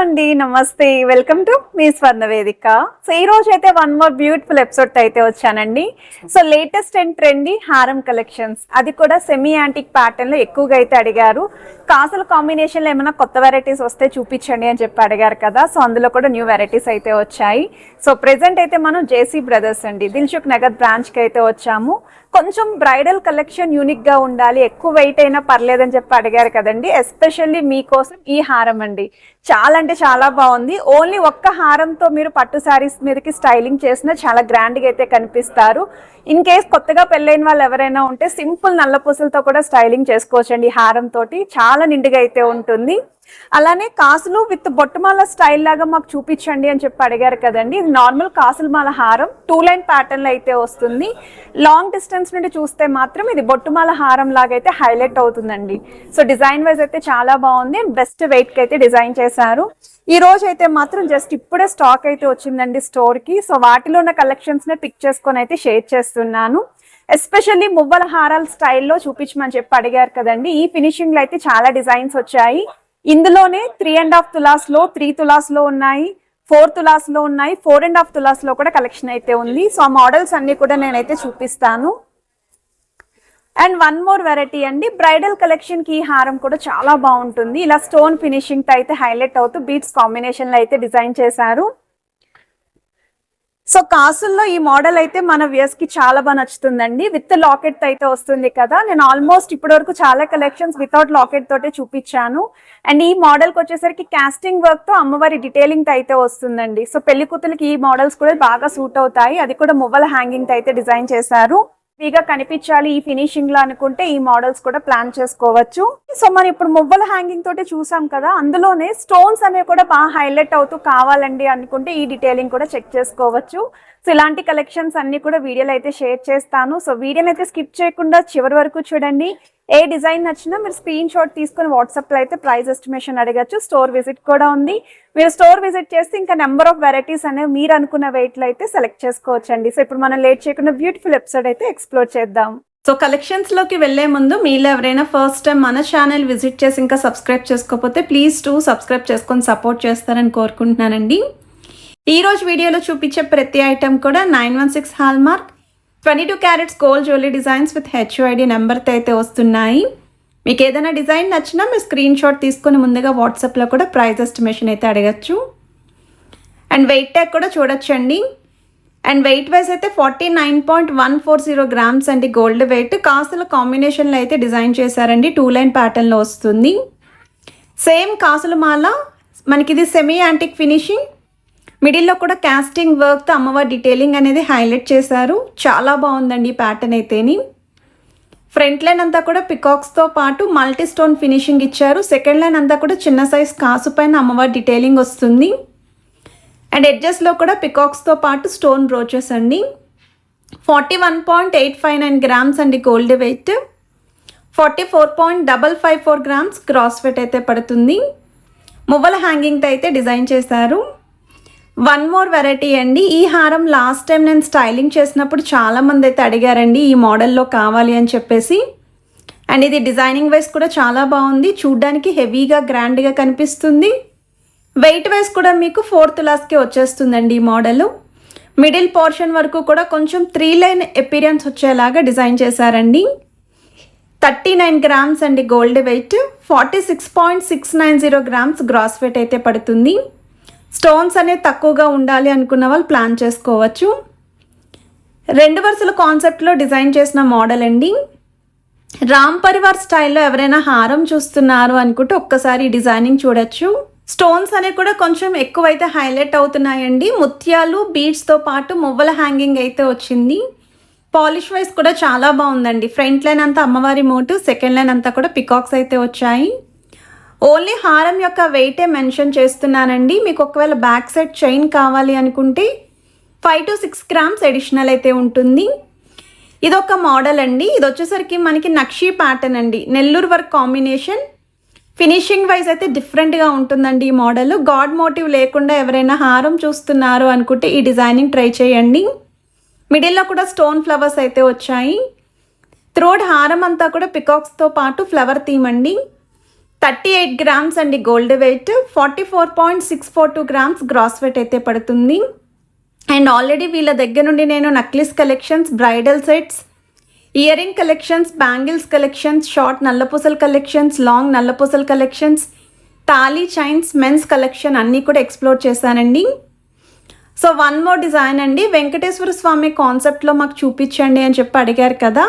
అండి, నమస్తే, welcome to me స్వర్ణ వేదిక. సో ఈ రోజు అయితే వన్ మోర్ బ్యూటిఫుల్ ఎపిసోడ్ అయితే వచ్చానండి. సో లేటెస్ట్ అండ్ ట్రెండీ హారం కలెక్షన్స్, అది కూడా సెమీ యాంటిక్ ప్యాటర్న్ లో ఎక్కువగా అయితే అడిగారు. కాసుల కాంబినేషన్ లో ఏమైనా కొత్త వెరైటీస్ వస్తే చూపించండి అని చెప్పి అడిగారు కదా. సో అందులో కూడా న్యూ వెరైటీస్ అయితే వచ్చాయి. సో ప్రెసెంట్ అయితే మనం జేసీ బ్రదర్స్ అండి, దిల్సుఖ్ నగర్ బ్రాంచ్ కి అయితే వచ్చాము. కొంచెం బ్రైడల్ కలెక్షన్ యూనిక్ గా ఉండాలి, ఎక్కువ వెయిట్ అయినా పర్లేదని చెప్పి అడిగారు కదండి. ఎస్పెషల్లీ మీకోసం ఈ హారం అండి, చాలా అంటే చాలా బాగుంది. ఓన్లీ ఒక్క హారంతో మీరు పట్టు శారీస్ మీదకి స్టైలింగ్ చేసినా చాలా గ్రాండ్ గా అయితే కనిపిస్తారు. ఇన్ కేస్ కొత్తగా పెళ్ళైన వాళ్ళు ఎవరైనా ఉంటే సింపుల్ నల్ల పూసలతో కూడా స్టైలింగ్ చేసుకోవచ్చండి. ఈ హారం తోటి చాలా నిండుగా అయితే ఉంటుంది. అలానే కాసులు విత్ బొట్టుమాల స్టైల్ లాగా మాకు చూపించండి అని చెప్పి అడిగారు కదండి. ఇది నార్మల్ కాసుల మాల హారం 2 లైన్ ప్యాటర్న్ లో అయితే వస్తుంది. లాంగ్ డిస్టెన్స్ నుండి చూస్తే మాత్రం ఇది బొట్టుమాల హారం లాగా అయితే హైలైట్ అవుతుందండి. సో డిజైన్ వైజ్ అయితే చాలా బాగుంది. బెస్ట్ వెయిట్ కి అయితే డిజైన్ చేశారు. ఈ రోజు అయితే మాత్రం జస్ట్ ఇప్పుడే స్టాక్ అయితే వచ్చిందండి స్టోర్ కి. సో వాటిలో ఉన్న కలెక్షన్స్ ని పిక్ చేసుకొని అయితే షేర్ చేస్తున్నాను. ఎస్పెషల్లీ మువ్వల హారాల స్టైల్లో చూపించమని చెప్పి అడిగారు కదండి. ఈ ఫినిషింగ్ లో అయితే చాలా డిజైన్స్ వచ్చాయి. ఇందులోనే 3.5 తులాస్ లో, 3 తులాస్ లో ఉన్నాయి, 4 తులాస్ లో ఉన్నాయి, 4.5 తులాస్ లో కూడా కలెక్షన్ అయితే ఉంది. సో ఆ మోడల్స్ అన్ని కూడా నేనైతే చూపిస్తాను. అండ్ వన్ మోర్ వెరైటీ అండి, బ్రైడల్ కలెక్షన్ కి ఈ హారం కూడా చాలా బాగుంటుంది. ఇలా స్టోన్ ఫినిషింగ్ తో అయితే హైలైట్ అవుతూ బీట్స్ కాంబినేషన్ లో అయితే డిజైన్ చేశారు. సో కాసుల్లో ఈ మోడల్ అయితే మన వ్యూస్ కి చాలా బాగా నచ్చుతుందండి. విత్ లాకెట్ అయితే వస్తుంది కదా. నేను ఆల్మోస్ట్ ఇప్పటి వరకు చాలా కలెక్షన్స్ వితౌట్ లాకెట్ తోటే చూపించాను. అండ్ ఈ మోడల్ కి వచ్చేసరికి కాస్టింగ్ వర్క్ తో అమ్మవారి డీటెయిలింగ్ తో అయితే వస్తుందండి. సో పెళ్లి కూతురికి ఈ మోడల్స్ కూడా బాగా సూట్ అవుతాయి. అది కూడా మువ్వల హ్యాంగింగ్ తో అయితే డిజైన్ చేశారు. ఫ్రీగా కనిపించాలి ఈ ఫినిషింగ్ లో అనుకుంటే ఈ మోడల్స్ కూడా ప్లాన్ చేసుకోవచ్చు. సో మనం ఇప్పుడు మువ్వల హ్యాంగింగ్ తోటి చూసాం కదా, అందులోనే స్టోన్స్ అనేవి కూడా బాగా హైలైట్ అవుతూ కావాలండి అనుకుంటే ఈ డీటెయిలింగ్ కూడా చెక్ చేసుకోవచ్చు. సో ఇలాంటి కలెక్షన్స్ అన్ని కూడా వీడియోలో అయితే షేర్ చేస్తాను. సో వీడియోని అయితే స్కిప్ చేయకుండా చివరి వరకు చూడండి. ఏ డిజైన్ నచ్చినా మీరు స్క్రీన్ షాట్ తీసుకుని వాట్సాప్ లో అయితే ప్రైస్ ఎస్టిమేషన్ అడగచ్చు. స్టోర్ విజిట్ కూడా ఉంది. మీరు స్టోర్ విజిట్ చేస్తే ఇంకా నెంబర్ ఆఫ్ వెరైటీస్ అనేవి మీరు అనుకున్న వెయిట్ లో అయితే సెలెక్ట్ చేసుకోవచ్చండి. సో ఇప్పుడు మనం లేట్ చేయకుండా బ్యూటిఫుల్ ఎపిసోడ్ అయితే ఎక్స్ప్లోర్ చేద్దాం. సో కలెక్షన్స్ లోకి వెళ్లే ముందు మీలో ఎవరైనా ఫస్ట్ టైం మన ఛానల్ విజిట్ చేసి ఇంకా సబ్స్క్రైబ్ చేసుకోకపోతే ప్లీజ్ సబ్స్క్రైబ్ చేసుకొని సపోర్ట్ చేస్తారని కోరుకుంటున్నానండి. ఈ రోజు వీడియోలో చూపించే ప్రతి ఐటెం కూడా 916 hallmark 22 carats gold jewellery designs with HUID నెంబర్తో అయితే వస్తున్నాయి. మీకు ఏదైనా డిజైన్ నచ్చినా మీరు స్క్రీన్ షాట్ తీసుకొని ముందుగా వాట్సాప్లో కూడా ప్రైస్ ఎస్టిమేషన్ అయితే అడగచ్చు. అండ్ వెయిట్ ట్యాగ్ కూడా చూడొచ్చండి. అండ్ వెయిట్ వైజ్ అయితే 49.140 గ్రామ్స్ అండి గోల్డ్ వెయిట్. కాసుల కాంబినేషన్లో అయితే డిజైన్ చేశారండి. 2 లైన్ ప్యాటర్న్లో వస్తుంది. సేమ్ కాసుల మాల మనకి ఇది సెమీ యాంటిక్ ఫినిషింగ్. మిడిల్లో కూడా కాస్టింగ్ వర్క్తో అమ్మవారి డీటెయిలింగ్ అనేది హైలైట్ చేశారు. చాలా బాగుందండి ఈ ప్యాటర్న్ అయితేని. ఫ్రంట్ లైన్ అంతా కూడా పికాక్స్తో పాటు మల్టీ స్టోన్ ఫినిషింగ్ ఇచ్చారు. సెకండ్ లైన్ అంతా కూడా చిన్న సైజ్ కాసు పైన అమ్మవారి డీటెయిలింగ్ వస్తుంది. అండ్ ఎడ్జెస్లో కూడా పికాక్స్తో పాటు స్టోన్ బ్రోచెస్ అండి. 41.859 గ్రామ్స్ అండి gold wait. 44.554 grams cross wait అయితే పడుతుంది. మువ్వల హ్యాంగింగ్తో అయితే డిజైన్ చేశారు. వన్ మోర్ వెరైటీ అండి. ఈ హారం లాస్ట్ టైం నేను స్టైలింగ్ చేసినప్పుడు చాలామంది అయితే అడిగారండి ఈ మోడల్లో కావాలి అని చెప్పేసి. అండ్ ఇది డిజైనింగ్ వైజ్ కూడా చాలా బాగుంది. చూడ్డానికి హెవీగా గ్రాండ్గా కనిపిస్తుంది. వెయిట్ వైజ్ కూడా మీకు 4 తులాస్కి వచ్చేస్తుందండి ఈ మోడల్. మిడిల్ పోర్షన్ వరకు కూడా కొంచెం 3 లైన్ ఎపీరియన్స్ వచ్చేలాగా డిజైన్ చేశారండి. 39 గ్రామ్స్ అండి gold weight. 46.690 grams gross weight అయితే పడుతుంది. స్టోన్స్ అనేది తక్కువగా ఉండాలి అనుకున్న వాళ్ళు ప్లాన్ చేసుకోవచ్చు. 2 వరుసల కాన్సెప్ట్లో డిజైన్ చేసిన మోడల్ అండి. రామ్ పరివార్ స్టైల్లో ఎవరైనా హారం చూస్తున్నారు అనుకుంటే ఒక్కసారి డిజైనింగ్ చూడొచ్చు. స్టోన్స్ అనేవి కూడా కొంచెం ఎక్కువైతే హైలైట్ అవుతున్నాయండి. ముత్యాలు బీడ్స్తో పాటు మువ్వల హ్యాంగింగ్ అయితే వచ్చింది. పాలిష్ వైజ్ కూడా చాలా బాగుందండి. ఫ్రంట్ లైన్ అంతా అమ్మవారి మోటు, సెకండ్ లైన్ అంతా కూడా పికాక్స్ అయితే వచ్చాయి. ఓన్లీ హారం యొక్క వెయిటే మెన్షన్ చేస్తున్నానండి. మీకు ఒకవేళ బ్యాక్ సైడ్ చైన్ కావాలి అనుకుంటే 5 to 6 గ్రామ్స్ అడిషనల్ అయితే ఉంటుంది. ఇదొక మోడల్ అండి. ఇది వచ్చేసరికి మనకి నక్షీ ప్యాటర్న్ అండి. Nellore work combination. Finishing wise అయితే డిఫరెంట్గా ఉంటుందండి ఈ మోడల్. గాడ్ మోటివ్ లేకుండా ఎవరైనా హారం చూస్తున్నారు అనుకుంటే ఈ డిజైనింగ్ ట్రై చేయండి. మిడిల్లో కూడా స్టోన్ ఫ్లవర్స్ అయితే వచ్చాయి. త్రోడ్ హారం అంతా కూడా పికాక్స్తో పాటు ఫ్లవర్ థీమ్ అండి. 38 గ్రామ్స్ అండి gold weight, 44.642 grams gross weight అయితే పడుతుంది. అండ్ ఆల్రెడీ వీళ్ళ దగ్గర నుండి నేను necklace collections, bridal sets, ear ring collections, bangles collections, short నల్లపూసల కలెక్షన్స్, లాంగ్ నల్లపూసల కలెక్షన్స్, తాళీ చైన్స్, మెన్స్ కలెక్షన్ అన్నీ కూడా ఎక్స్ప్లోర్ చేశానండి. సో వన్ మోర్ డిజైన్ అండి, వెంకటేశ్వర స్వామి కాన్సెప్ట్లో మాకు చూపించండి అని చెప్పి అడిగారు కదా.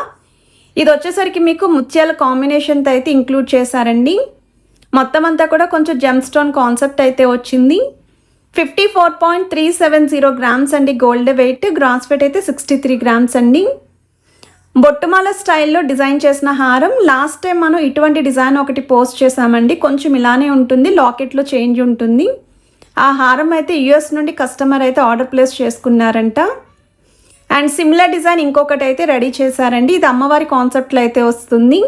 ఇది వచ్చేసరికి మీకు ముత్యాల కాంబినేషన్తో అయితే ఇంక్లూడ్ చేశారండి. మొత్తం అంతా కూడా కొంచెం జెమ్ స్టోన్ కాన్సెప్ట్ అయితే వచ్చింది. 54.370 గ్రామ్స్ అండి గోల్డ్ వెయిట్, గ్రాస్ వెయిట్ అయితే 63 గ్రామ్స్ అండి. బొట్టుమాల స్టైల్లో డిజైన్ చేసిన హారం. లాస్ట్ టైం మనం ఇటువంటి డిజైన్ ఒకటి పోస్ట్ చేసామండి, కొంచెం ఇలానే ఉంటుంది, లాకెట్లో చేంజ్ ఉంటుంది. ఆ హారం అయితే యూఎస్ నుండి కస్టమర్ అయితే ఆర్డర్ ప్లేస్ చేసుకున్నారంట. అండ్ సిమిలర్ డిజైన్ ఇంకొకటి అయితే రెడీ చేశారండి, ఇది అమ్మవారి కాన్సెప్ట్లో అయితే వస్తుంది.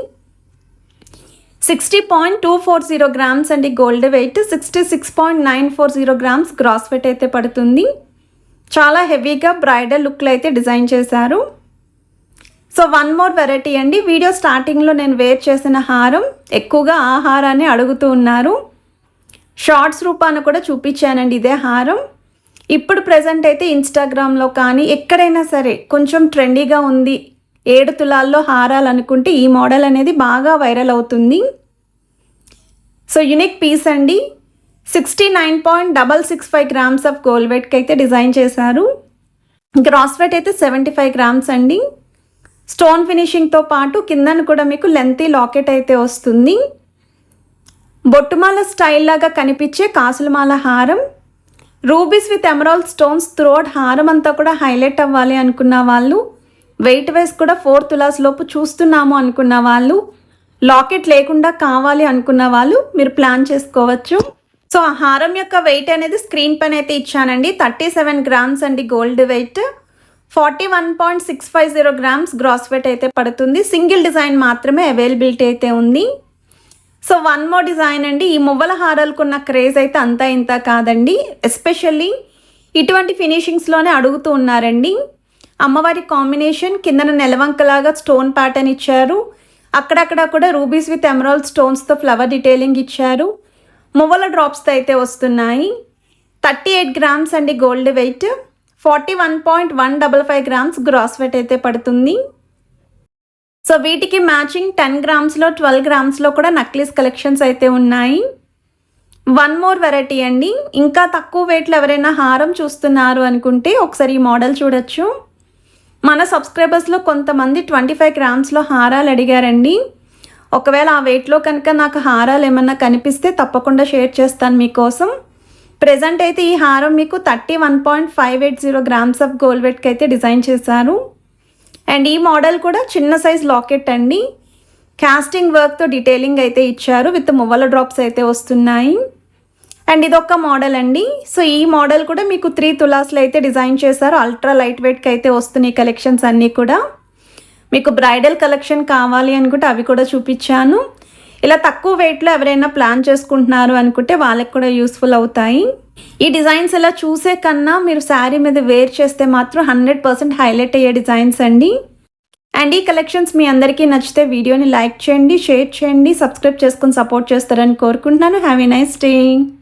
60.240 గ్రామ్స్ అండి gold weight, 66.940 grams gross weight అయితే పడుతుంది. చాలా హెవీగా బ్రైడల్ లుక్లో అయితే డిజైన్ చేశారు. సో వన్ మోర్ వెరైటీ అండి, వీడియో స్టార్టింగ్లో నేను వేర్ చేసిన హారం, ఎక్కువగా ఆ హారాన్ని అడుగుతూ ఉన్నారు. షార్ట్స్ రూపాన కూడా చూపించానండి ఇదే హారం. ఇప్పుడు ప్రజెంట్ అయితే ఇన్స్టాగ్రామ్లో కానీ ఎక్కడైనా సరే కొంచెం ట్రెండీగా ఉంది, 7 తులాల్లో హారాలు అనుకుంటే ఈ మోడల్ అనేది బాగా వైరల్ అవుతుంది. సో యునిక్ పీస్ అండి, 69.665 గ్రామ్స్ ఆఫ్ గోల్డ్ వెయిట్కి అయితే డిజైన్ చేశారు. గ్రాస్ వెయిట్ అయితే 75 గ్రామ్స్ అండి. స్టోన్ ఫినిషింగ్తో పాటు కిందను కూడా మీకు లెంతీ లాకెట్ అయితే వస్తుంది. బొట్టుమాల స్టైల్ లాగా కనిపించే కాసులమాల హారం. Rubies with emerald stones throughout హారం అంతా కూడా హైలైట్ అవ్వాలి అనుకున్న వాళ్ళు, వెయిట్ వైజ్ కూడా 4 తులాస్ లోపు చూస్తున్నాము అనుకున్న వాళ్ళు, లాకెట్ లేకుండా కావాలి అనుకున్న వాళ్ళు మీరు ప్లాన్ చేసుకోవచ్చు. సో ఆ హారం యొక్క వెయిట్ అనేది స్క్రీన్ పైన అయితే ఇచ్చానండి. 37 గ్రామ్స్ అండి gold weight, 41.650 grams gross weight అయితే పడుతుంది. సింగిల్ డిజైన్ మాత్రమే అవైలబిలిటీ అయితే ఉంది. సో వన్ మోర్ డిజైన్ అండి, ఈ మువ్వల హారాలకున్న క్రేజ్ అయితే అంతా ఇంత కాదండి, ఎస్పెషల్లీ ఇటువంటి ఫినిషింగ్స్లోనే అడుగుతూ ఉన్నారండి. అమ్మవారి కాంబినేషన్, కిందన నెలవంకలాగా స్టోన్ ప్యాటర్న్ ఇచ్చారు, అక్కడక్కడ కూడా రూబీస్ విత్ ఎమరాల్డ్ స్టోన్స్తో ఫ్లవర్ డీటెయిలింగ్ ఇచ్చారు. మువ్వల డ్రాప్స్తో అయితే వస్తున్నాయి. 38 గ్రామ్స్ అండి gold weight, 41.155 grams gross weight అయితే పడుతుంది. సో వీటికి మ్యాచింగ్ 10 గ్రామ్స్లో 12 గ్రామ్స్లో కూడా నక్లీస్ కలెక్షన్స్ అయితే ఉన్నాయి. వన్ మోర్ వెరైటీ అండి, ఇంకా తక్కువ వెయిట్లో ఎవరైనా హారం చూస్తున్నారు అనుకుంటే ఒకసారి ఈ మోడల్ చూడొచ్చు. మన సబ్స్క్రైబర్స్లో కొంతమంది 25 గ్రామ్స్లో హారాలు అడిగారండి. ఒకవేళ ఆ వెయిట్లో కనుక నాకు హారాలు ఏమన్నా కనిపిస్తే తప్పకుండా షేర్ చేస్తాను మీకోసం. ప్రెజెంట్ అయితే ఈ హారం మీకు 31.580 గ్రామ్స్ ఆఫ్ గోల్డ్ వెయిట్కి అయితే డిజైన్ చేశారు. అండ్ ఈ మోడల్ కూడా చిన్న సైజ్ లాకెట్ అండి, కాస్టింగ్ వర్క్తో డీటెయిలింగ్ అయితే ఇచ్చారు, విత్ మువ్వల డ్రాప్స్ అయితే వస్తున్నాయి. అండ్ ఇదొక మోడల్ అండి. సో ఈ మోడల్ కూడా మీకు 3 తులాస్లో అయితే డిజైన్ చేశారు. అల్ట్రా లైట్ వెయిట్కి అయితే వస్తున్నాయి కలెక్షన్స్ అన్నీ కూడా. మీకు బ్రైడల్ కలెక్షన్ కావాలి అనుకుంటే అవి కూడా చూపించాను. ఇలా తక్కువ వెయిట్లో ఎవరైనా ప్లాన్ చేసుకుంటున్నారు అనుకుంటే వాళ్ళకి కూడా యూస్ఫుల్ అవుతాయి. ఈ డిజైన్స్ ఇలా చూసే కన్నా మీరు శారీ మీద వేర్ చేస్తే మాత్రం 100% హైలైట్ అయ్యే డిజైన్స్ అండి. అండ్ ఈ కలెక్షన్స్ మీ అందరికీ నచ్చితే వీడియోని లైక్ చేయండి, షేర్ చేయండి, సబ్స్క్రైబ్ చేసుకుని సపోర్ట్ చేస్తారని కోరుకుంటున్నాను. Have a nice day.